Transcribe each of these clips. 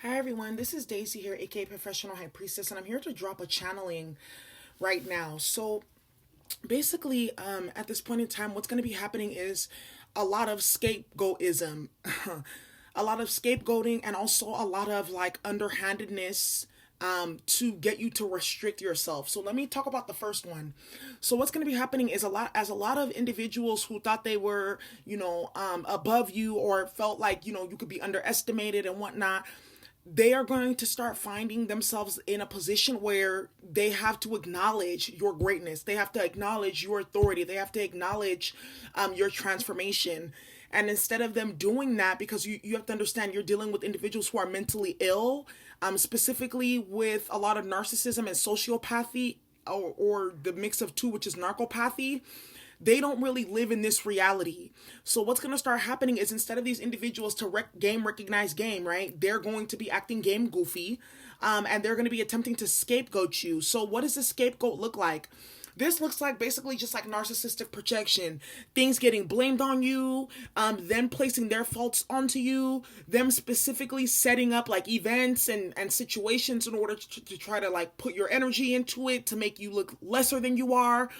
Hi everyone, this is Daisy here, aka Professional High Priestess, and I'm here to drop a channeling right now. So basically, at this point in time, what's going to be happening is a lot of scapegoatism, a lot of scapegoating, and also a lot of like underhandedness to get you to restrict yourself. So let me talk about the first one. So what's going to be happening is a lot of individuals who thought they were, above you or felt like, you could be underestimated and whatnot, they are going to start finding themselves in a position where they have to acknowledge your greatness. They have to acknowledge your authority. They have to acknowledge your transformation. And instead of them doing that, because you have to understand you're dealing with individuals who are mentally ill, specifically with a lot of narcissism and sociopathy, or the mix of two, which is narcopathy. They don't really live in this reality. So what's going to start happening is instead of these individuals to game recognize game, right? They're going to be acting game goofy, and they're going to be attempting to scapegoat you. So what does a scapegoat look like? This looks like basically just like narcissistic projection. Things getting blamed on you, them placing their faults onto you, them specifically setting up like events and situations in order to try to like put your energy into it to make you look lesser than you are.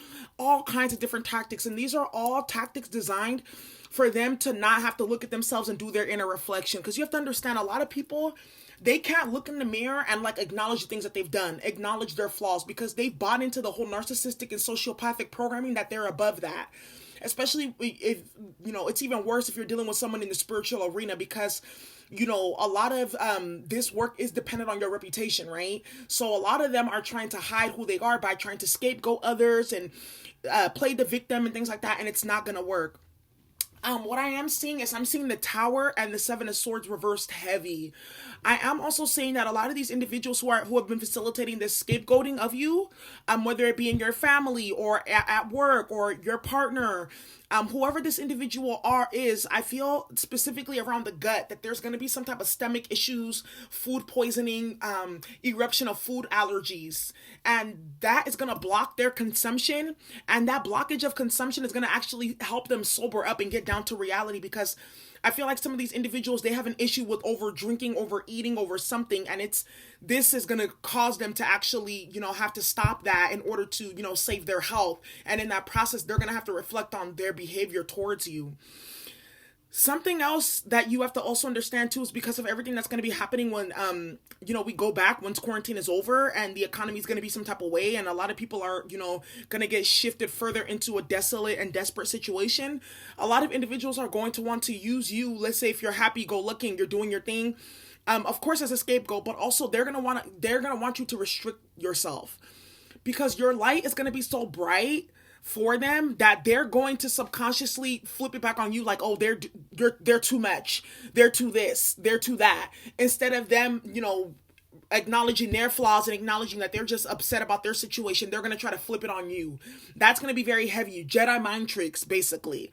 All kinds of different tactics. And these are all tactics designed for them to not have to look at themselves and do their inner reflection. Because you have to understand a lot of people, they can't look in the mirror and like acknowledge the things that they've done, acknowledge their flaws, because they've bought into the whole narcissistic and sociopathic programming that they're above that. Especially if, it's even worse if you're dealing with someone in the spiritual arena, because a lot of this work is dependent on your reputation, right? So a lot of them are trying to hide who they are by trying to scapegoat others and play the victim and things like that, and it's not gonna work. What I am seeing is I'm seeing the Tower and the Seven of Swords reversed heavy. I am also saying that a lot of these individuals who have been facilitating this scapegoating of you, whether it be in your family or at work or your partner, whoever this individual is, I feel specifically around the gut that there's going to be some type of stomach issues, food poisoning, eruption of food allergies, and that is going to block their consumption. And that blockage of consumption is going to actually help them sober up and get down to reality, because I feel like some of these individuals, they have an issue with over drinking, overeating, over something, and this is going to cause them to actually, have to stop that in order to, save their health. And in that process, they're going to have to reflect on their behavior towards you. Something else that you have to also understand too is because of everything that's going to be happening when we go back once quarantine is over and the economy is going to be some type of way, and a lot of people are going to get shifted further into a desolate and desperate situation. A lot of individuals are going to want to use you. Let's say if you're happy go lucky and you're doing your thing, of course as a scapegoat, but also they're going to want you to restrict yourself, because your light is going to be so bright for them that they're going to subconsciously flip it back on you, like, oh, they're too much, they're too this, they're too that, instead of them acknowledging their flaws and acknowledging that they're just upset about their situation. They're going to try to flip it on you. That's going to be very heavy. Jedi mind tricks, basically.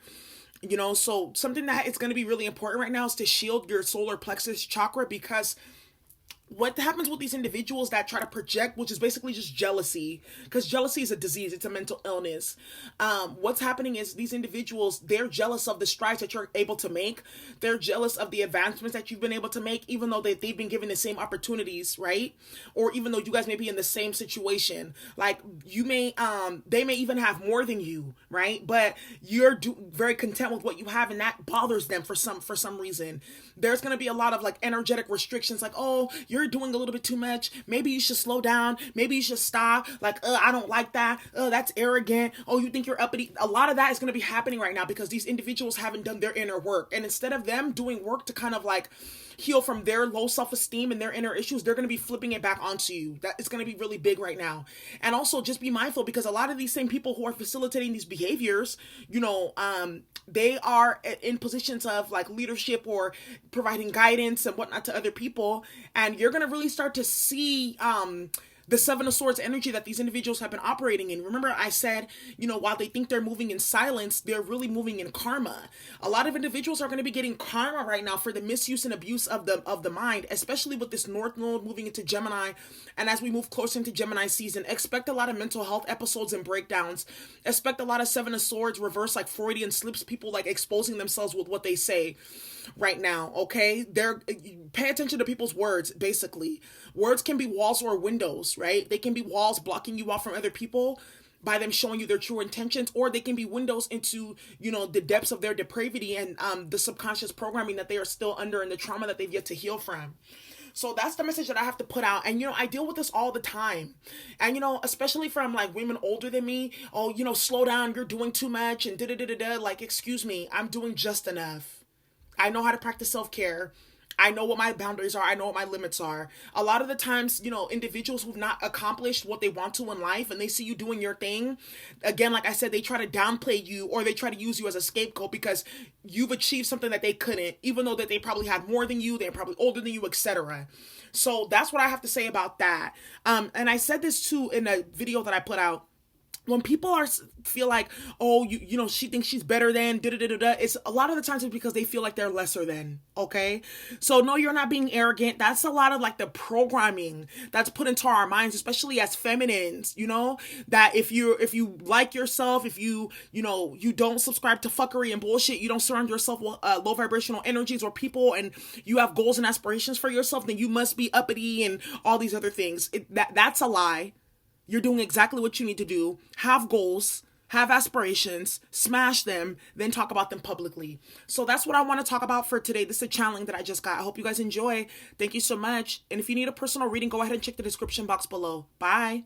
So something that is going to be really important right now is to shield your solar plexus chakra, because what happens with these individuals that try to project, which is basically just jealousy, because jealousy is a disease, it's a mental illness. What's happening is these individuals, they're jealous of the strides that you're able to make. They're jealous of the advancements that you've been able to make, even though they've been given the same opportunities, right? Or even though you guys may be in the same situation. Like they may even have more than you, right? But you're very content with what you have, and that bothers them for some reason. There's going to be a lot of like energetic restrictions, like, oh, you're doing a little bit too much. Maybe you should slow down. Maybe you should stop. Like, I don't like that. That's arrogant. Oh, you think you're uppity. A lot of that is going to be happening right now because these individuals haven't done their inner work. And instead of them doing work to kind of like heal from their low self-esteem and their inner issues, they're going to be flipping it back onto you. That is going to be really big right now. And also just be mindful, because a lot of these same people who are facilitating these behaviors, they are in positions of like leadership or providing guidance and whatnot to other people. And you're going to really start to see the Seven of Swords energy that these individuals have been operating in. Remember, I said, while they think they're moving in silence, they're really moving in karma. A lot of individuals are going to be getting karma right now for the misuse and abuse of the mind, especially with this North Node moving into Gemini. And as we move closer into Gemini season, expect a lot of mental health episodes and breakdowns. Expect a lot of Seven of Swords reverse, like Freudian slips, people like exposing themselves with what they say right now. Okay, pay attention to people's words. Basically, words can be walls or windows, right? They can be walls blocking you off from other people by them showing you their true intentions, or they can be windows into the depths of their depravity and the subconscious programming that they are still under and the trauma that they've yet to heal from. So that's the message that I have to put out. And, I deal with this all the time. And, especially from like women older than me. Oh, slow down. You're doing too much and da-da-da-da-da. Like, excuse me, I'm doing just enough. I know how to practice self-care. I know what my boundaries are. I know what my limits are. A lot of the times, individuals who've not accomplished what they want to in life and they see you doing your thing, again, like I said, they try to downplay you or they try to use you as a scapegoat because you've achieved something that they couldn't, even though that they probably had more than you, they're probably older than you, etc. So that's what I have to say about that. And I said this too in a video that I put out. When people feel like, oh, she thinks she's better than, it's a lot of the times it's because they feel like they're lesser than, okay? So no, you're not being arrogant. That's a lot of like the programming that's put into our minds, especially as feminines, that if you like yourself, if you don't subscribe to fuckery and bullshit, you don't surround yourself with low vibrational energies or people, and you have goals and aspirations for yourself, then you must be uppity and all these other things. That's a lie. You're doing exactly what you need to do. Have goals, have aspirations, smash them, then talk about them publicly. So that's what I want to talk about for today. This is a challenge that I just got. I hope you guys enjoy. Thank you so much. And if you need a personal reading, go ahead and check the description box below. Bye.